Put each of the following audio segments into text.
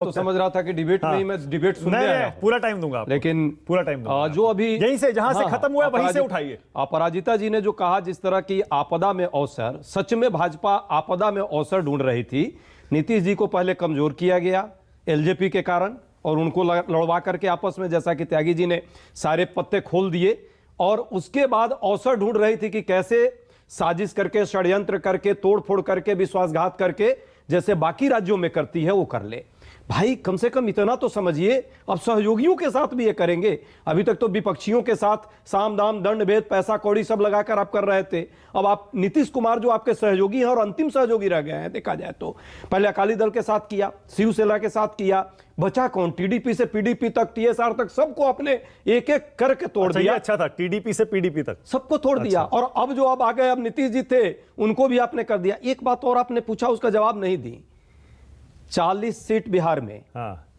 तो समझ रहा था कि डिबेट में ही मैं डिबेट सुनने आया हूं। पूरा टाइम दूंगा, लेकिन पूरा टाइम दूंगा। जो अभी यहीं से जहां से खत्म हुआ वहीं से उठाइए। अपराजिता जी ने जो कहा, जिस तरह की आपदा में अवसर, सच में भाजपा आपदा में अवसर ढूंढ रही थी। नीतीश जी को पहले कमजोर किया गया एलजेपी के कारण, और उनको लड़वा करके आपस में, जैसा कि त्यागी जी ने सारे पत्ते खोल दिए, और उसके बाद अवसर ढूंढ रही थी कि कैसे साजिश करके, षड्यंत्र करके, तोड़फोड़ करके, विश्वासघात करके, जैसे बाकी राज्यों में करती है वो कर ले। भाई कम से कम इतना तो समझिए, अब सहयोगियों के साथ भी ये करेंगे। अभी तक तो विपक्षियों के साथ साम दाम दंड भेद पैसा कौड़ी सब लगाकर आप कर रहे थे। अब आप नीतीश कुमार जो आपके सहयोगी हैं और अंतिम सहयोगी रह गए हैं, देखा जाए तो पहले अकाली दल के साथ किया, शिवसेना के साथ किया, बचा कौन? टीडीपी से पीडीपी तक, टीएसआर तक, सबको अपने एक एक करके तोड़ दिया। अच्छा था, टीडीपी से पीडीपी तक सबको तोड़ दिया। और अब जो अब आ गए, अब नीतीश जी थे, उनको भी आपने कर दिया। एक बात और आपने पूछा, उसका जवाब नहीं दी। 40 सीट बिहार में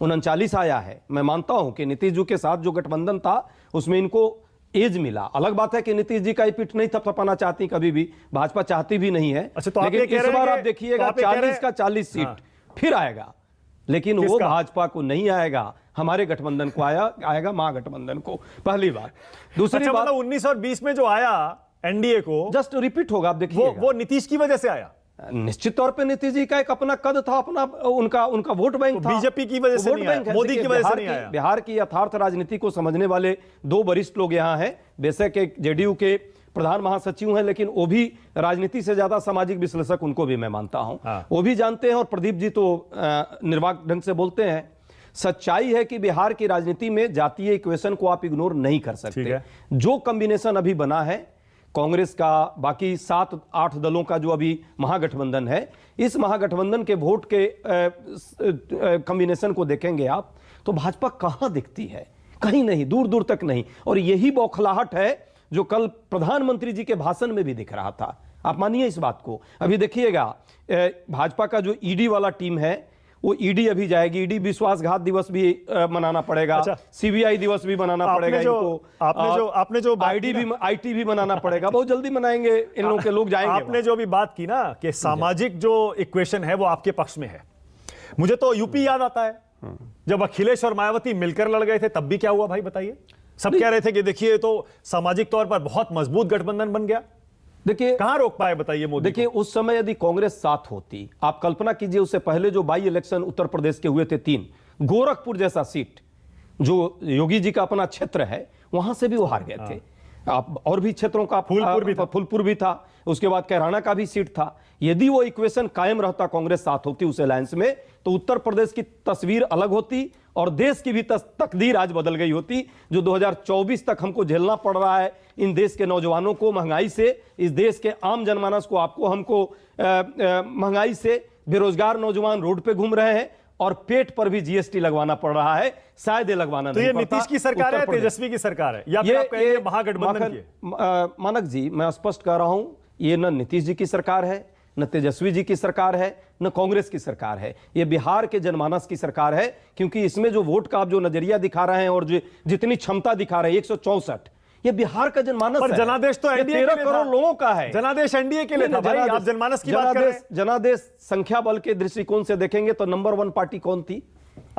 39 आया है। मैं मानता हूं कि नीतीश जी के साथ जो गठबंधन था उसमें इनको एज मिला। अलग बात है कि नीतीश जी का पीठ नहीं थपथपाना चाहती कभी भी, भाजपा चाहती भी नहीं है। अच्छा, तो लेकिन इस बार आप देखिएगा 40 का 40 सीट फिर आएगा, लेकिन वो भाजपा को नहीं आएगा, हमारे गठबंधन को आएगा, महागठबंधन को। पहली बात। दूसरी बात, 19 और 20 में जो आया एनडीए को जस्ट रिपीट होगा, आप देखिए वो नीतीश की वजह से आया। निश्चित तौर पे नीतीश जी का एक अपना कद था, अपना उनका वोट बैंक था। बीजेपी की वजह से नहीं आया, मोदी की वजह से नहीं आया। बिहार की यथार्थ राजनीति को समझने वाले दो वरिष्ठ लोग यहाँ हैं। बेशक एक जेडीयू के प्रधान महासचिव हैं, लेकिन वो भी राजनीति से ज्यादा सामाजिक विश्लेषक, उनको भी मैं मानता हूं। वो भी जानते हैं, और प्रदीप जी तो निर्वाक ढंग से बोलते हैं। सच्चाई है कि बिहार की राजनीति में जातीय इक्वेशन को आप इग्नोर नहीं कर सकते। जो कॉम्बिनेशन अभी बना है कांग्रेस का, बाकी 7-8 दलों का जो अभी महागठबंधन है, इस महागठबंधन के वोट के कॉम्बिनेशन को देखेंगे आप, तो भाजपा कहां दिखती है? कहीं नहीं, दूर दूर तक नहीं। और यही बौखलाहट है जो कल प्रधानमंत्री जी के भाषण में भी दिख रहा था। आप मानिए इस बात को। अभी देखिएगा, भाजपा का जो ईडी वाला टीम है, वो ईडी अभी जाएगी। ईडी विश्वासघात दिवस भी मनाना पड़ेगा। अच्छा, सीबीआई दिवस भी मनाना पड़ेगा इनको। आपने जो आईटी भी मनाना पड़ेगा। बहुत जल्दी मनाएंगे इन लोगों के लोग जाएंगे। आपने जो अभी बात की ना कि सामाजिक जो इक्वेशन है वो आपके पक्ष में है, मुझे तो यूपी याद आता है। जब अखिलेश और मायावती मिलकर लड़ गए थे तब भी क्या हुआ भाई, बताइए। सब कह रहे थे कि देखिए तो सामाजिक तौर पर बहुत मजबूत गठबंधन बन गया। देखिए कहां रोक पाए, बताइए मोदी। देखिए उस समय यदि कांग्रेस साथ होती, आप कल्पना कीजिए, उससे पहले जो बाई इलेक्शन उत्तर प्रदेश के हुए थे 3, गोरखपुर जैसा सीट जो योगी जी का अपना क्षेत्र है, वहां से भी वो हार गए थे। आप और भी क्षेत्रों का, फूलपुर भी था, उसके बाद कैराना का भी सीट था। यदि वो इक्वेशन कायम रहता, कांग्रेस साथ होती उस अलायंस में, तो उत्तर प्रदेश की तस्वीर अलग होती और देश की भी तकदीर आज बदल गई होती। जो 2024 तक हमको झेलना पड़ रहा है इन देश के नौजवानों को महंगाई से, इस देश के आम जनमानस को, आपको हमको महंगाई से, बेरोजगार नौजवान रोड पे घूम रहे हैं और पेट पर भी जीएसटी लगवाना पड़ रहा है। शायद ये लगवाना तो नहीं ये नीतीश की सरकार है, तेजस्वी की सरकार है, या फिर आप कहेंगे महागठबंधन की? मानक जी, मैं स्पष्ट कर रहा हूं, ये न नीतीश जी की सरकार है, न तेजस्वी जी की सरकार है, न कांग्रेस की सरकार है। ये बिहार के जनमानस की सरकार है। क्योंकि इसमें जो वोट का आप जो नजरिया दिखा रहे हैं और जो जितनी क्षमता दिखा रहे हैं, 164, ये बिहार का जनमानस है। जनादेश तो एनडीए 13 करोड़ लोगों का है। जनादेश एनडीए के लिए था भाई, आप जनमानस की बात कर रहे हैं। जनादेश संख्या बल के दृष्टिकोण से देखेंगे तो नंबर 1 पार्टी कौन थी?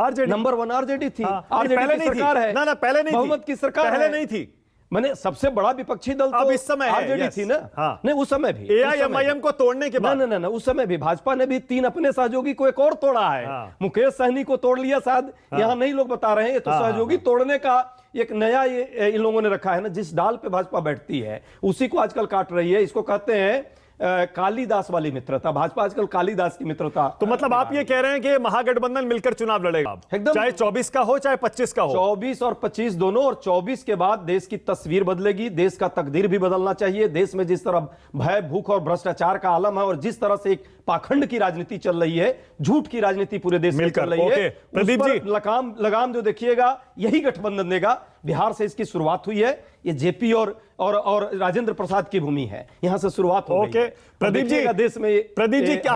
आरजेडी। नंबर 1 आरजेडी थी। आरजेडी की सरकार है ना, पहले नहीं, बहुमत की सरकार पहले नहीं थी। मैंने सबसे बड़ा विपक्षी दल तो अब इस समय आरजेडी थी ना। नहीं, उस समय भी एआईएमआईएम को तोड़ने के बाद ना, उस समय भी भाजपा ने भी 3 अपने सहयोगी को एक और तोड़ा है। मुकेश सहनी को तोड़ लिया, शायद यहाँ नहीं लोग बता रहे हैं। ये तो सहयोगी तोड़ने का एक नया ये इन लोगों ने रखा है ना। जिस डाल पे भाजपा बैठती है उसी को आजकल काट रही है। इसको कहते हैं कालीदास वाली मित्रता। भाजपा आजकल कालीदास की मित्रता। तो मतलब आप ये कह रहे हैं कि महागठबंधन मिलकर चुनाव लड़ेगा एकदम, चाहे 24 का हो चाहे 25 का हो। 24 और 25 दोनों। और 24 के बाद देश की तस्वीर बदलेगी, देश का तकदीर भी बदलना चाहिए। देश में जिस तरह भय, भूख और भ्रष्टाचार का आलम है और जिस तरह से एक पाखंड की राजनीति चल रही है, झूठ की राजनीति पूरे देश में चल रही है, प्रदीप जी लगाम जो देखिएगा यही गठबंधन देगा। बिहार से इसकी शुरुआत हुई है। ये जेपी और राजेंद्र प्रसाद की भूमि है, यहां से शुरुआत हो गई है। प्रदीप जी, देश में प्रदीप जी